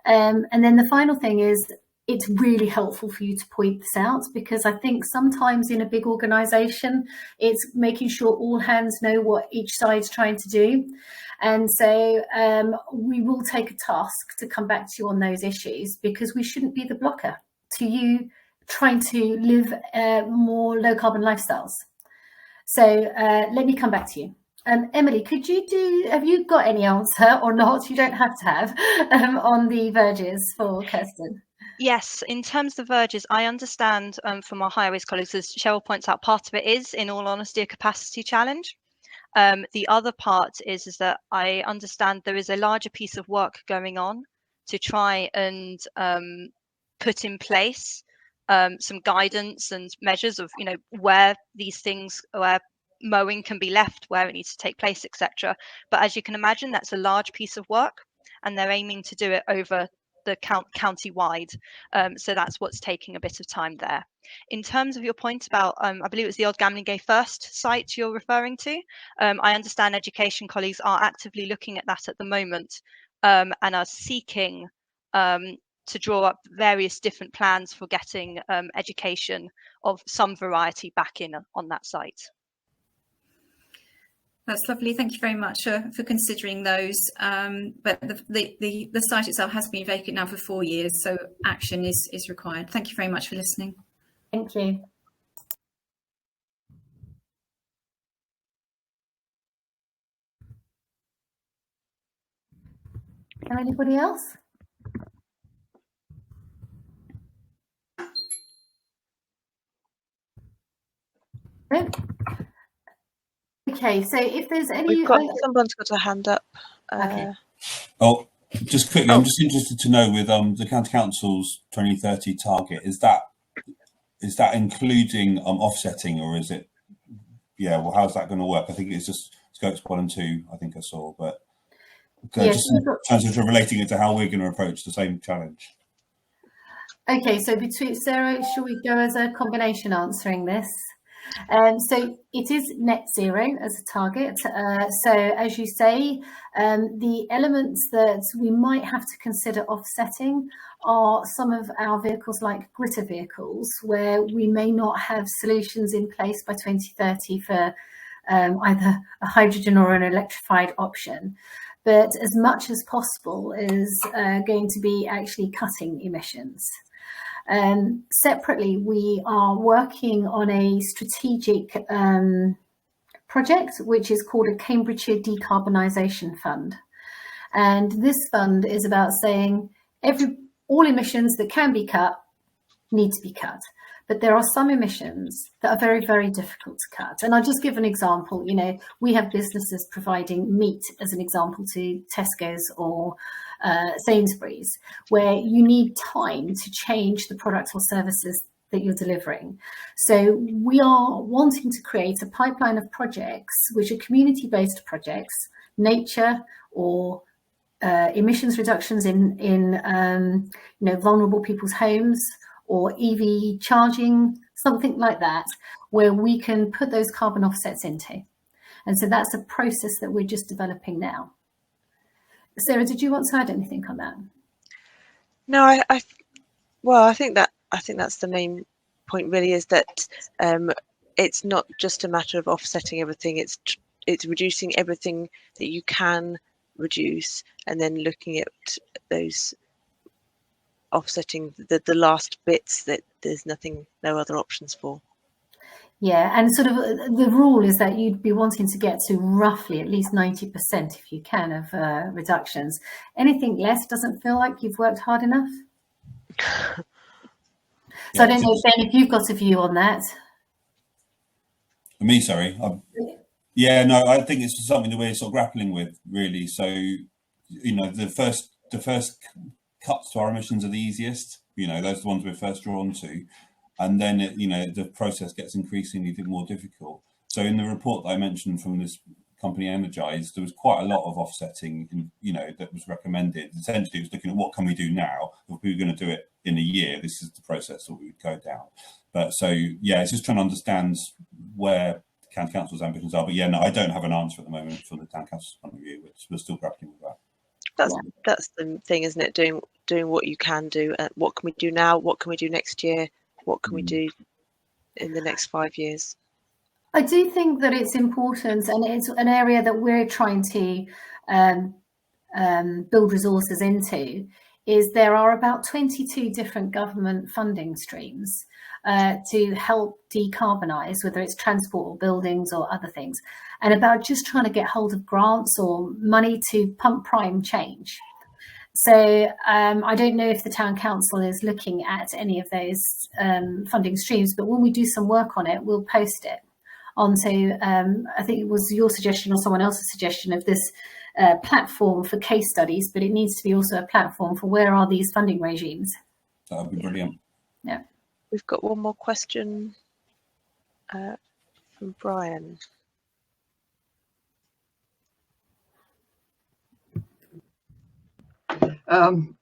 And then the final thing is, it's really helpful for you to point this out, because I think sometimes in a big organisation, it's making sure all hands know what each side's trying to do. And so we will take a task to come back to you on those issues, because we shouldn't be the blocker to you trying to live more low carbon lifestyles. So let me come back to you. Emily, have you got any answer or not? You don't have to have on the verges for Kirsten. Yes, in terms of verges, I understand from our highways colleagues, as Cheryl points out, part of it is, in all honesty, a capacity challenge. The other part is that I understand there is a larger piece of work going on to try and put in place some guidance and measures of, where these things, where mowing can be left, where it needs to take place, etc. But as you can imagine, that's a large piece of work, and they're aiming to do it over the county-wide. So that's what's taking a bit of time there. In terms of your point about, I believe it was the Old Gamlingay First site you're referring to, I understand education colleagues are actively looking at that at the moment, and are seeking to draw up various different plans for getting education of some variety back in on that site. That's lovely. Thank you very much for considering those. But the site itself has been vacant now for 4 years, so action is required. Thank you very much for listening. Thank you. Anybody else? No? Okay, so if there's any... Someone's got a hand up. Okay. Oh, just quickly, I'm just interested to know, with the County Council's 2030 target, is that including offsetting, or is it, well, how's that going to work? I think it's just scopes 1 and 2, I think I saw, but just in terms of relating it to how we're going to approach the same challenge. Okay, so between Sarah, shall we go as a combination answering this? So it is net zero as a target. So as you say, the elements that we might have to consider offsetting are some of our vehicles like gritter vehicles, where we may not have solutions in place by 2030 for either a hydrogen or an electrified option. But as much as possible is going to be actually cutting emissions. Separately, we are working on a strategic project which is called a Cambridgeshire Decarbonization Fund. And this fund is about saying all emissions that can be cut need to be cut. But there are some emissions that are very, very difficult to cut. And I'll just give an example. We have businesses providing meat, as an example, to Tesco's or Sainsbury's, where you need time to change the products or services that you're delivering. So we are wanting to create a pipeline of projects which are community-based projects, nature or emissions reductions in vulnerable people's homes, or EV charging, something like that, where we can put those carbon offsets into. And so that's a process that we're just developing now. Sarah, did you want to add anything on that? No, I think that's the main point, really, is that it's not just a matter of offsetting everything. It's reducing everything that you can reduce, and then looking at those offsetting the last bits that there's no other options for. Yeah, and sort of the rule is that you'd be wanting to get to roughly at least 90% if you can of reductions. Anything less doesn't feel like you've worked hard enough. So I don't know, Ben, if you've got a view on that. Me, sorry. Yeah, no, I think it's something that we're sort of grappling with, really. So, you know, the first cuts to our emissions are the easiest. You know, those are the ones we're first drawn to. And then, you know, the process gets increasingly more difficult. So in the report that I mentioned from this company Energize, there was quite a lot of offsetting, you know, that was recommended. Essentially, it was looking at what can we do now. If we were going to do it in a year, this is the process that we would go down. But so, yeah, it's just trying to understand where the County Council's ambitions are. But yeah, no, I don't have an answer at the moment from the Town Council's point of view, which we're still grappling with that. That's the thing, isn't it? Doing what you can do. What can we do now? What can we do next year? What can we do in the next 5 years? I do think that it's important, and it's an area that we're trying to build resources into, is there are about 22 different government funding streams to help decarbonise, whether it's transport or buildings or other things, and about just trying to get hold of grants or money to pump prime change. So I don't know if the Town Council is looking at any of those funding streams, but when we do some work on it, we'll post it onto, I think it was your suggestion or someone else's suggestion of this platform for case studies, but it needs to be also a platform for where are these funding regimes. That would be brilliant. Yeah. We've got one more question from Brian.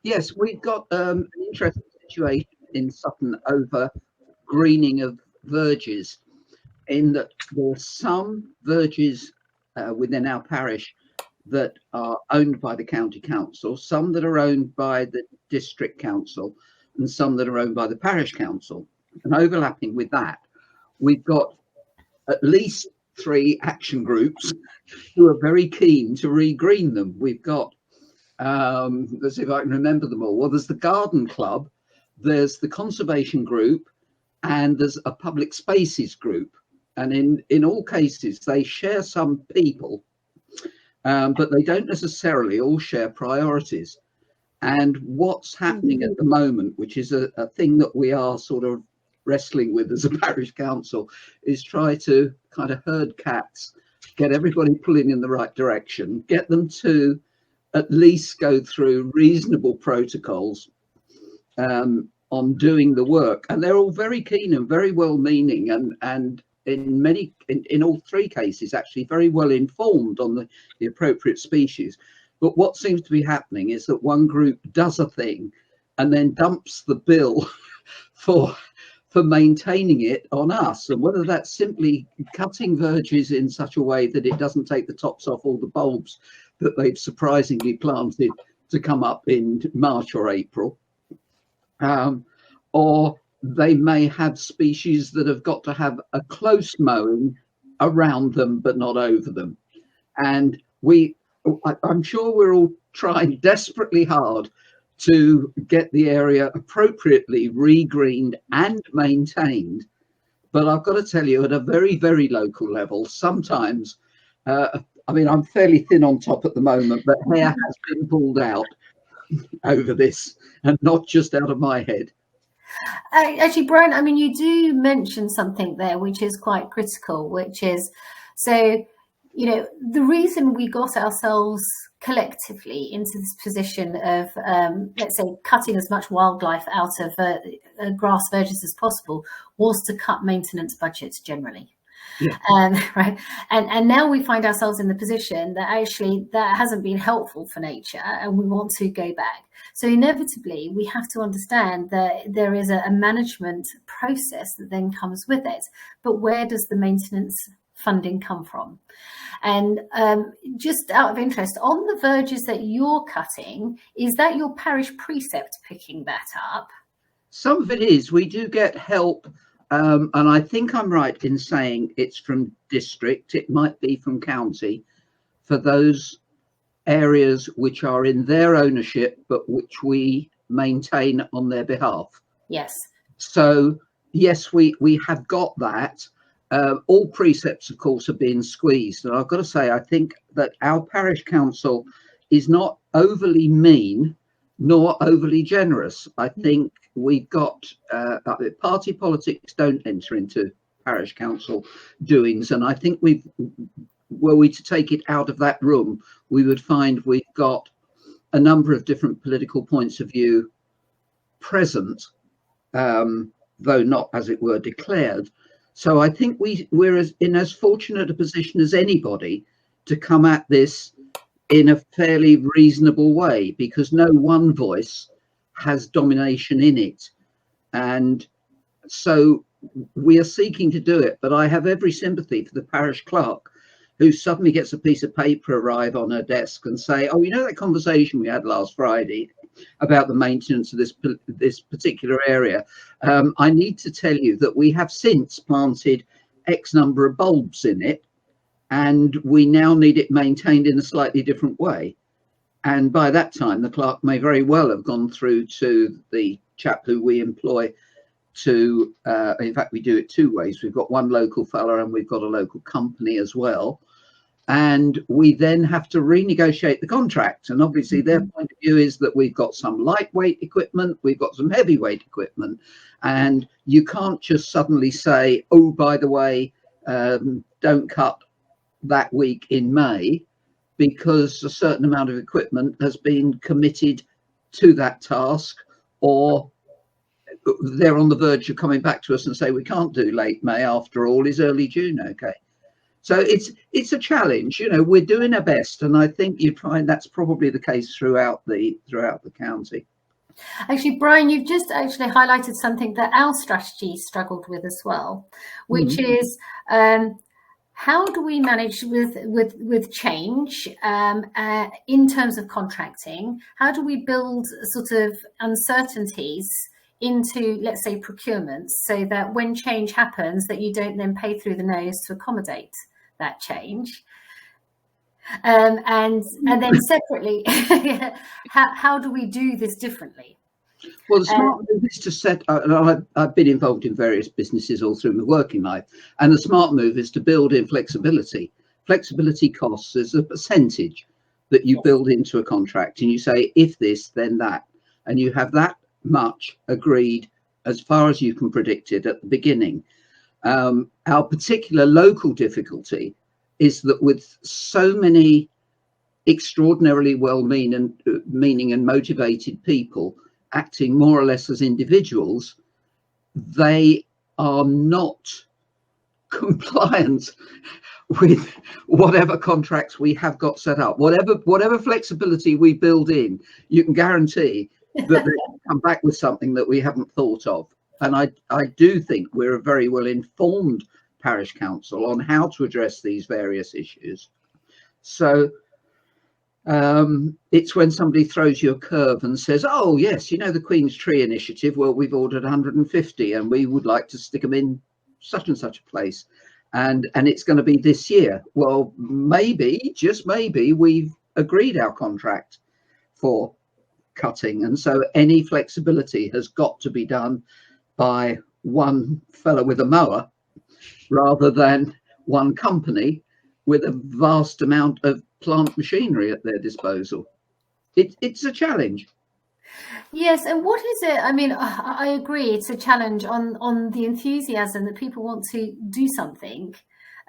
Yes, we've got an interesting situation in Sutton over greening of verges, in that there are some verges within our parish that are owned by the county council, some that are owned by the district council, and some that are owned by the parish council. And overlapping with that, we've got at least 3 action groups who are very keen to re-green them. We've got let's see if I can remember them all. Well, there's the Garden Club, there's the Conservation Group, and there's a Public Spaces Group. And in all cases, they share some people, but they don't necessarily all share priorities. And what's happening at the moment, which is a thing that we are sort of wrestling with as a parish council, is try to kind of herd cats, get everybody pulling in the right direction, get them to at least go through reasonable protocols on doing the work. And they're all very keen and very well-meaning, and in all 3 cases actually very well informed on the appropriate species. But what seems to be happening is that one group does a thing and then dumps the bill for maintaining it on us, and whether that's simply cutting verges in such a way that it doesn't take the tops off all the bulbs that they've surprisingly planted to come up in March or April, or they may have species that have got to have a close mowing around them but not over them. And I'm sure we're all trying desperately hard to get the area appropriately re-greened and maintained, but I've got to tell you, at a very, very local level, sometimes I mean, I'm fairly thin on top at the moment, but hair has been pulled out over this, and not just out of my head. Actually, Brian, I mean, you do mention something there which is quite critical, which is, so, you know, the reason we got ourselves collectively into this position of, let's say, cutting as much wildlife out of grass verges as possible was to cut maintenance budgets generally. Yeah. Right, and now we find ourselves in the position that actually that hasn't been helpful for nature, and we want to go back. So inevitably, we have to understand that there is a management process that then comes with it. But where does the maintenance funding come from? And just out of interest, on the verges that you're cutting, is that your parish precept picking that up? Some of it is. We do get help. And I think I'm right in saying it's from district. It might be from county for those areas which are in their ownership, but which we maintain on their behalf. Yes. So yes, we have got that. All precepts, of course, are being squeezed. And I've got to say, I think that our parish council is not overly mean nor overly generous. I think we've got party politics don't enter into parish council doings. And I think were we to take it out of that room, we would find we've got a number of different political points of view present, though not, as it were, declared. So I think we're in as fortunate a position as anybody to come at this in a fairly reasonable way, because no one voice has domination in it. And so we are seeking to do it. But I have every sympathy for the parish clerk who suddenly gets a piece of paper arrive on her desk and say, oh, you know that conversation we had last Friday about the maintenance of this particular area? I need to tell you that we have since planted X number of bulbs in it, and we now need it maintained in a slightly different way. And by that time, the clerk may very well have gone through to the chap who we employ to, in fact, we do it two ways. We've got one local fella and we've got a local company as well. And we then have to renegotiate the contract. And obviously their point of view is that we've got some lightweight equipment, we've got some heavyweight equipment, and you can't just suddenly say, oh, by the way, don't cut that week in May, because a certain amount of equipment has been committed to that task, or they're on the verge of coming back to us and say, we can't do late May after all, is early June okay? So it's a challenge. You know, we're doing our best, and I think you'd find that's probably the case throughout the county. Actually, Brian, you've just actually highlighted something that our strategy struggled with as well, which is how do we manage with change in terms of contracting? How do we build sort of uncertainties into, let's say, procurements, so that when change happens, that you don't then pay through the nose to accommodate that change? And then separately, how do we do this differently? Well, the smart move is to set, I've been involved in various businesses all through my working life, and the smart move is to build in flexibility. Flexibility costs is a percentage that you build into a contract, and you say, if this, then that, and you have that much agreed as far as you can predict it at the beginning. Our particular local difficulty is that with so many extraordinarily well-meaning and motivated people acting more or less as individuals, they are not compliant with whatever contracts we have got set up. Whatever flexibility we build in, you can guarantee that they come back with something that we haven't thought of. And I do think we're a very well informed parish council on how to address these various issues. So it's when somebody throws you a curve and says, oh yes, you know, the Queen's Tree Initiative, well, we've ordered 150 and we would like to stick them in such and such a place, and it's going to be this year. Well, maybe, just maybe, we've agreed our contract for cutting, and so any flexibility has got to be done by one fella with a mower rather than one company with a vast amount of plant machinery at their disposal. It's a challenge. Yes, and what is it? I mean, I agree, it's a challenge on the enthusiasm that people want to do something,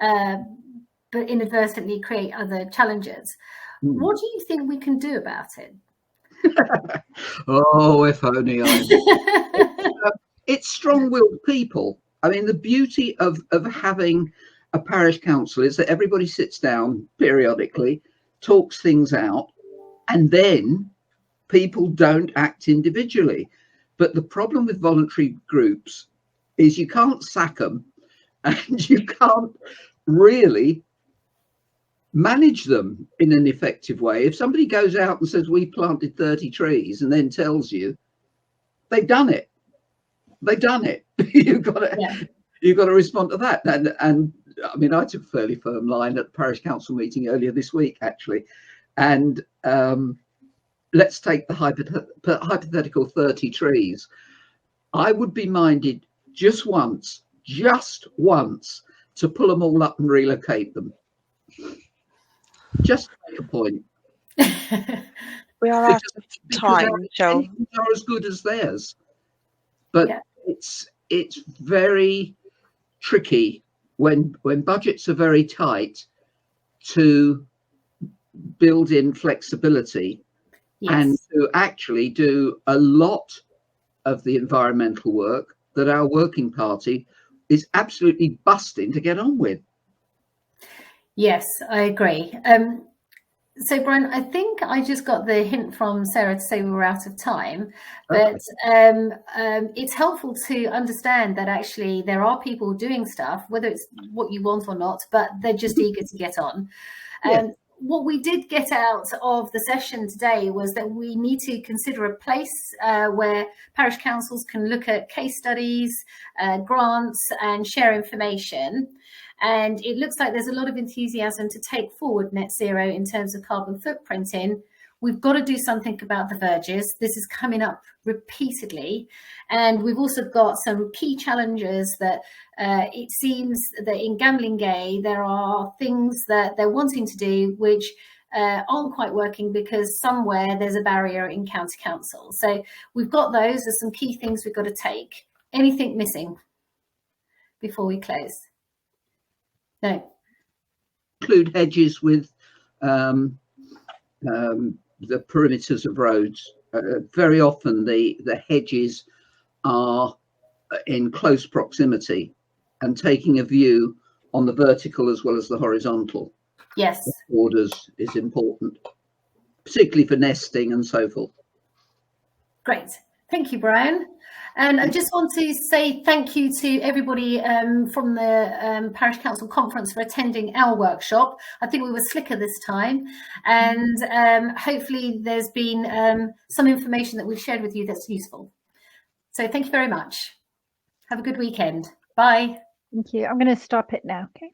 but inadvertently create other challenges. What do you think we can do about it? Oh, if only it's strong-willed people. I mean, the beauty of having a parish council is that everybody sits down periodically, talks things out, and then people don't act individually. But the problem with voluntary groups is you can't sack them, and you can't really manage them in an effective way. If somebody goes out and says, we planted 30 trees, and then tells you they've done it, you've got to respond to that. And I mean, I took a fairly firm line at the parish council meeting earlier this week, actually, And let's take the hypothetical 30 trees. I would be minded just once to pull them all up and relocate them. Just to make a point. We are out of time, Cheryl. Our are as good as theirs, but Yeah. it's very tricky when budgets are very tight to build in flexibility. Yes. And to actually do a lot of the environmental work that our working party is absolutely busting to get on with. Yes, I agree. So, Brian, I think I just got the hint from Sarah to say we were out of time, but it's helpful to understand that actually there are people doing stuff, whether it's what you want or not, but they're just eager to get on. Yeah. What we did get out of the session today was that we need to consider a place where parish councils can look at case studies, grants, and share information. And it looks like there's a lot of enthusiasm to take forward net zero in terms of carbon footprinting. We've got to do something about the verges. This is coming up repeatedly. And we've also got some key challenges that it seems that in Gamlingay, there are things that they're wanting to do which aren't quite working because somewhere there's a barrier in county council. So we've got those. There's some key things we've got to take. Anything missing before we close? No. Include hedges with the perimeters of roads. Very often the hedges are in close proximity, and taking a view on the vertical as well as the horizontal. Yes. Borders is important, particularly for nesting and so forth. Great. Thank you, Brian. And I just want to say thank you to everybody from the Parish Council Conference for attending our workshop. I think we were slicker this time, and hopefully there's been some information that we've shared with you that's useful. So thank you very much. Have a good weekend. Bye. Thank you. I'm going to stop it now. Okay.